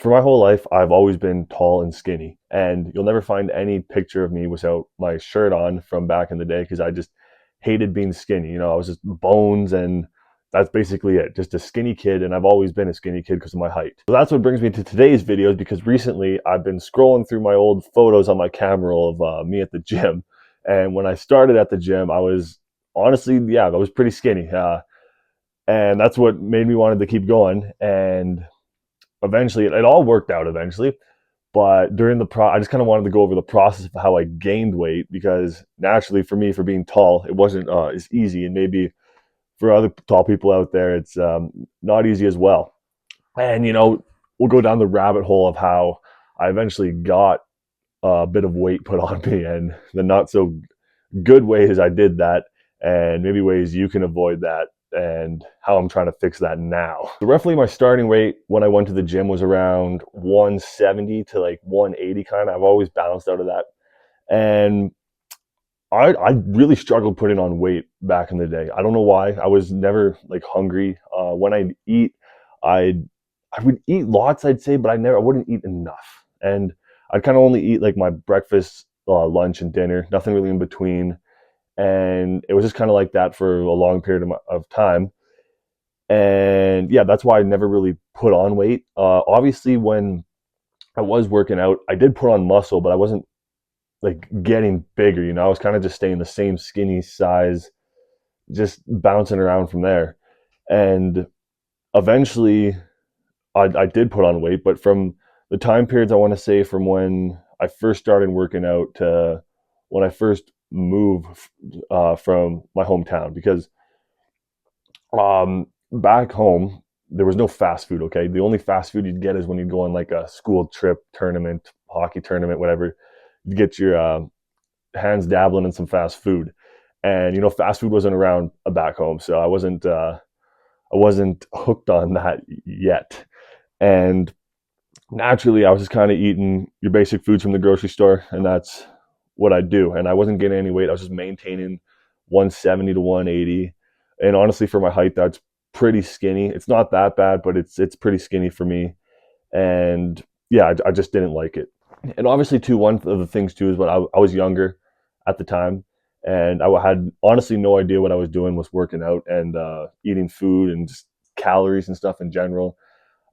for my whole life, I've always been tall and skinny, and you'll never find any picture of me without my shirt on from back in the day because I just hated being skinny. I was just bones, and that's basically it. Just a skinny kid, and I've always been a skinny kid because of my height. So that's what brings me to today's videos because recently I've been scrolling through my old photos on my camera roll of me at the gym, and when I started at the gym, I was honestly, yeah, I was pretty skinny, and that's what made me wanted to keep going. And eventually it all worked out eventually, but during I just kind of wanted to go over the process of how I gained weight because naturally for me, for being tall, it wasn't as easy, and maybe for other tall people out there it's not easy as well. And we'll go down the rabbit hole of how I eventually got a bit of weight put on me, and the not so good ways I did that, and maybe ways you can avoid that, and how I'm trying to fix that now. So roughly my starting weight when I went to the gym was around 170 to like 180 kind of. I've always balanced out of that. And I really struggled putting on weight back in the day. I don't know why. I was never like hungry. When I'd eat, I would eat lots, I'd say, but I wouldn't eat enough. And I'd kind of only eat like my breakfast, lunch, and dinner, nothing really in between. And it was just kind of like that for a long period of time. And yeah, that's why I never really put on weight. Obviously, when I was working out, I did put on muscle, but I wasn't like getting bigger. I was kind of just staying the same skinny size, just bouncing around from there. And eventually, I did put on weight, but from the time periods, I want to say from when I first started working out to when I first moved from my hometown, because back home there was no fast food. Okay, the only fast food you'd get is when you go on like a school trip, tournament, hockey tournament, whatever. You get your hands dabbling in some fast food, and fast food wasn't around back home, so I wasn't hooked on that yet. And naturally, I was just kind of eating your basic foods from the grocery store, and that's what I do. And I wasn't getting any weight. I was just maintaining 170 to 180. And honestly, for my height, that's pretty skinny. It's not that bad, but it's pretty skinny for me. And yeah, I just didn't like it. And obviously, too, one of the things too is when I was younger at the time, and I had honestly no idea what I was doing was working out and eating food and just calories and stuff in general.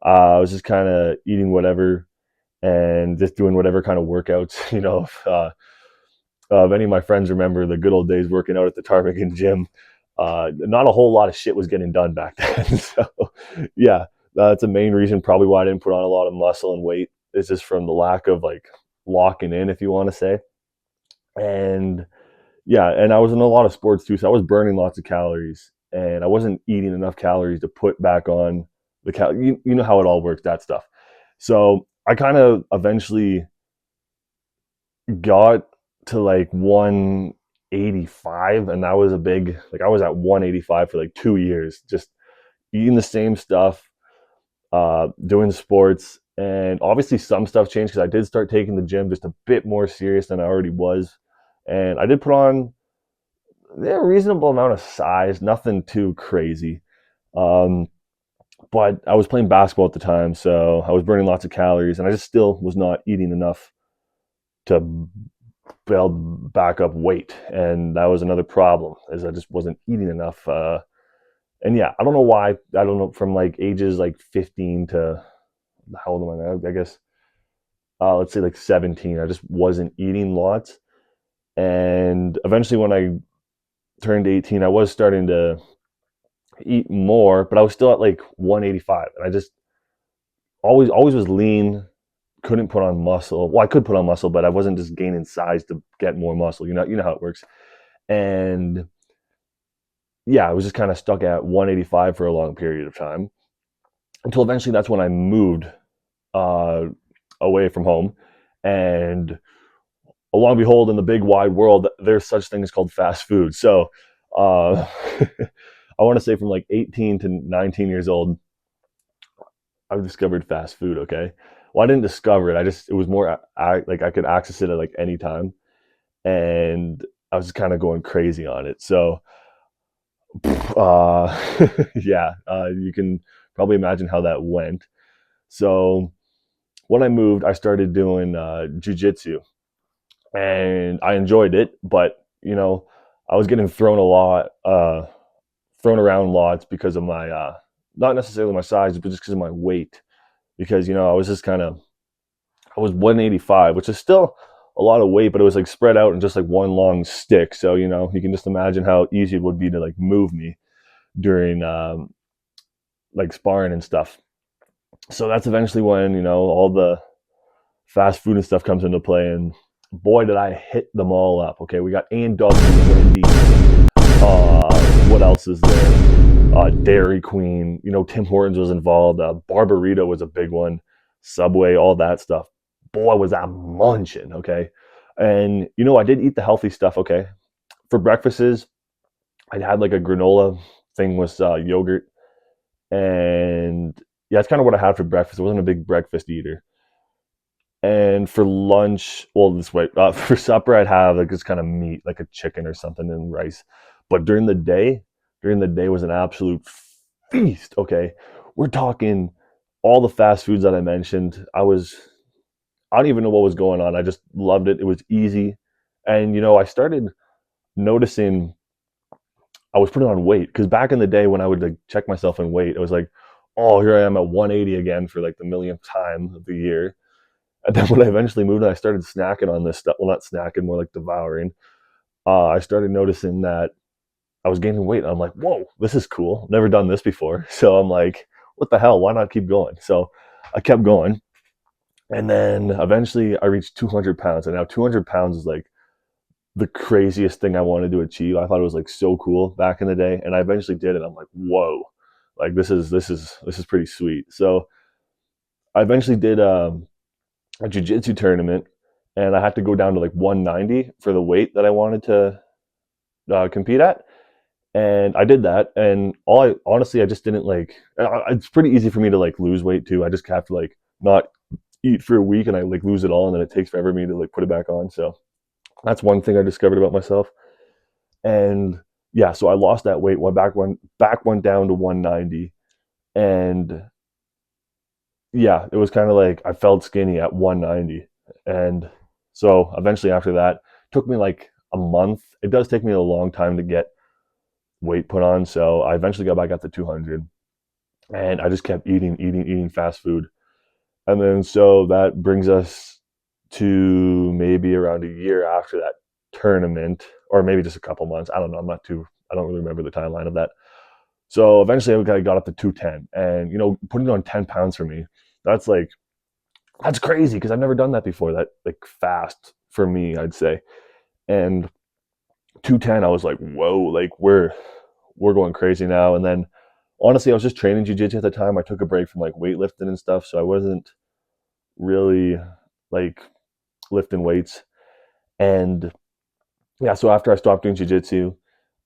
I was just kind of eating whatever and just doing whatever kind of workouts. If any of my friends remember the good old days working out at the Ptarmigan gym, not a whole lot of shit was getting done back then. So, yeah, that's a main reason probably why I didn't put on a lot of muscle and weight. Is just from the lack of like locking in, if you want to say. And yeah, and I was in a lot of sports too, so I was burning lots of calories, and I wasn't eating enough calories to put back on the you know how it all works, that stuff. So I kind of eventually got to like 185, and that was a big, like I was at 185 for like 2 years, just eating the same stuff, doing sports. And obviously some stuff changed because I did start taking the gym just a bit more serious than I already was. And I did put on a reasonable amount of size, nothing too crazy. Um, but I was playing basketball at the time, so I was burning lots of calories, and I just still was not eating enough to build back up weight, and that was another problem, is I just wasn't eating enough. And yeah, I don't know why. I don't know, from like ages like 15 to how old am I now? I guess let's say like 17. I just wasn't eating lots, and eventually when I turned 18, I was starting to eat more, but I was still at like 185, and I just always was lean. Couldn't put on muscle. Well, I could put on muscle, but I wasn't just gaining size to get more muscle. You know how it works. And yeah, I was just kind of stuck at 185 for a long period of time until eventually that's when I moved uh, away from home. And lo and behold, in the big wide world, there's such things called fast food. So uh, I want to say from like 18 to 19 years old, I've discovered fast food. Okay. Well, I didn't discover it. It was more like I could access it at like any time. And I was just kind of going crazy on it. So, yeah, you can probably imagine how that went. So, when I moved, I started doing jujitsu, and I enjoyed it. But I was getting thrown around lots because of my not necessarily my size, but just because of my weight. Because I was just kind of I was 185, which is still a lot of weight, but it was like spread out in just like one long stick. So you can just imagine how easy it would be to like move me during like sparring and stuff. So that's eventually when all the fast food and stuff comes into play, and boy did I hit them all up. Okay, we got A&W, Wendy's. What else is there? Dairy Queen. Tim Hortons was involved. Barbarita was a big one. Subway, all that stuff. Boy, was I munching. Okay, and I did eat the healthy stuff. Okay, for breakfasts, I had like a granola thing with yogurt, and yeah, it's kind of what I had for breakfast. I wasn't a big breakfast eater. And for lunch, well, this way, for supper, I'd have like this kind of meat, like a chicken or something, and rice. But during the day was an absolute feast. Okay, we're talking all the fast foods that I mentioned. I don't even know what was going on. I just loved it. It was easy, and I started noticing I was putting on weight because back in the day when I would like check myself in weight, it was like, oh, here I am at 180 again for like the millionth time of the year. And then when I eventually moved, I started snacking on this stuff. Well, not snacking, more like devouring. I started noticing that I was gaining weight. And I'm like, whoa, this is cool. Never done this before. So I'm like, what the hell? Why not keep going? So I kept going. And then eventually I reached 200 pounds. And now 200 pounds is like the craziest thing I wanted to achieve. I thought it was like so cool back in the day. And I eventually did it. I'm like, whoa, like this is pretty sweet. So I eventually did a jiu-jitsu tournament, and I had to go down to like 190 for the weight that I wanted to compete at. And I did that, and honestly, I just didn't like. It's pretty easy for me to like lose weight too. I just have to like not eat for a week, and I like lose it all, and then it takes forever for me to like put it back on. So that's one thing I discovered about myself. And yeah, so I lost that weight. Went down to 190, and yeah, it was kind of like I felt skinny at 190. And so eventually after that, it took me like a month. It does take me a long time to get weight put on. So I eventually got back up to 200, and I just kept eating fast food. And then so that brings us to maybe around a year after that tournament, or maybe just a couple months. I don't know. I don't really remember the timeline of that. So eventually I got up to 210, and putting on 10 pounds for me, that's like that's crazy because I've never done that before. That like fast for me, I'd say. And 210, I was like, whoa, like we're going crazy now. And then honestly, I was just training jujitsu at the time. I took a break from like weightlifting and stuff, so I wasn't really like lifting weights. And yeah, so after I stopped doing jujitsu,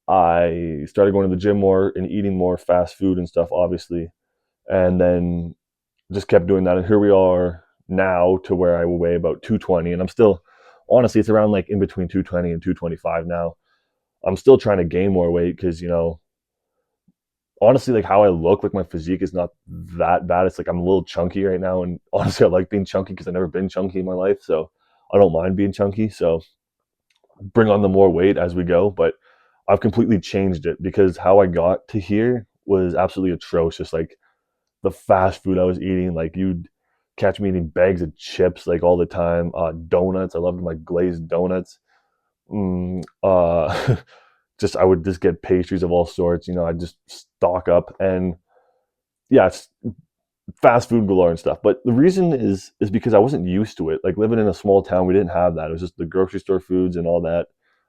I started going to the gym more and eating more fast food and stuff, obviously. And then just kept doing that. And here we are now to where I weigh about 220. And I'm still, honestly, it's around like in between 220 and 225 now. I'm still trying to gain more weight because, honestly, like how I look, like my physique is not that bad. It's like I'm a little chunky right now. And honestly, I like being chunky because I've never been chunky in my life. So I don't mind being chunky. So bring on the more weight as we go. But I've completely changed it because how I got to here was absolutely atrocious. Like the fast food I was eating. Like you'd catch me eating bags of chips like all the time. Donuts. I loved my glazed donuts. Just I would just get pastries of all sorts. I'd just stock up, and yeah, it's fast food galore and stuff. But the reason is because I wasn't used to it. Like living in a small town, we didn't have that. It was just the grocery store foods and all that.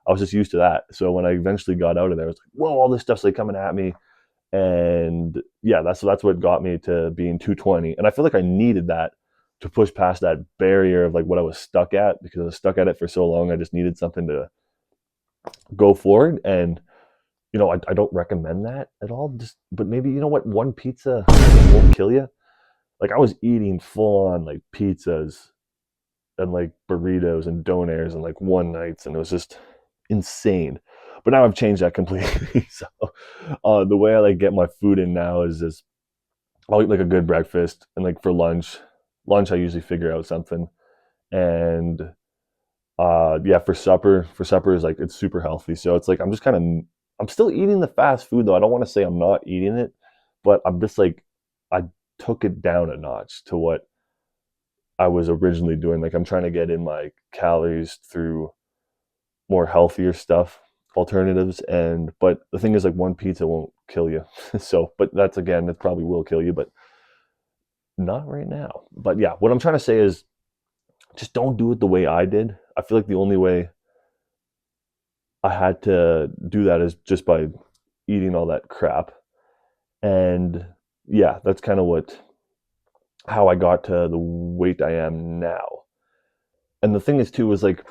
I was just used to that. So when I eventually got out of there, I was like, whoa, all this stuff's like coming at me. And yeah, that's what got me to being 220. And I feel like I needed that to push past that barrier of like what I was stuck at because I was stuck at it for so long. I just needed something to go forward. And I don't recommend that at all. Just but maybe what, one pizza won't kill you. Like I was eating full on like pizzas and like burritos and donairs and like one nights, and it was just insane. But now I've changed that completely. So the way I like get my food in now is I'll eat like a good breakfast, and like for lunch, lunch I usually figure out something. And yeah, for supper is like it's super healthy. So it's like I'm just kind of I'm still eating the fast food though. I don't want to say I'm not eating it, but I'm just like I took it down a notch to what I was originally doing. Like I'm trying to get in my calories through more healthier stuff, alternatives. And but the thing is, like one pizza won't kill you. So, but that's again, it probably will kill you, but not right now. But yeah, what I'm trying to say is just don't do it the way I did. I feel like the only way I had to do that is just by eating all that crap. And yeah, that's kind of what how I got to the weight I am now. And the thing is too is like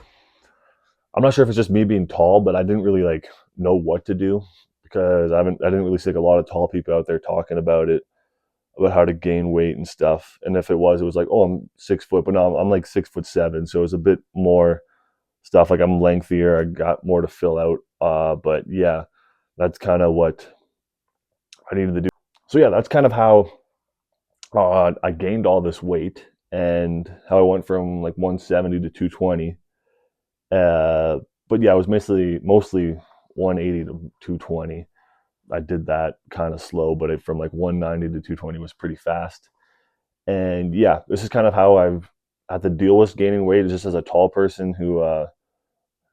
I'm not sure if it's just me being tall, but I didn't really like know what to do because I didn't really see like a lot of tall people out there talking about it, about how to gain weight and stuff. And if it was like, oh, I'm 6 foot, but no, I'm like 6'7", so it's a bit more stuff. Like I'm lengthier, I got more to fill out. But yeah, that's kind of what I needed to do. So yeah, that's kind of how I gained all this weight and how I went from like 170 to 220. Uh, but yeah, it was mostly 180 to 220. I did that kind of slow, but from like 190 to 220 was pretty fast. And yeah, this is kind of how I've had to deal with gaining weight, just as a tall person who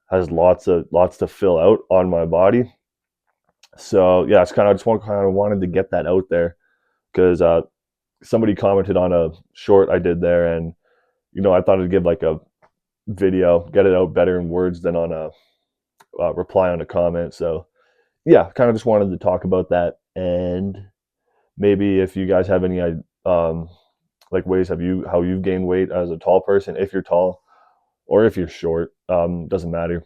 has lots to fill out on my body. So yeah, it's kind of kind of wanted to get that out there because somebody commented on a short I did there, and I thought I'd give like a video, get it out better in words than on a reply on a comment. So yeah, kind of just wanted to talk about that, and maybe if you guys have any like ways have you how you've gained weight as a tall person, if you're tall or if you're short, doesn't matter.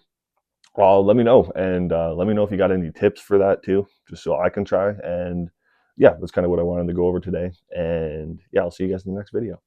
Let me know, and let me know if you got any tips for that too, just so I can try. And yeah, that's kind of what I wanted to go over today. And yeah, I'll see you guys in the next video.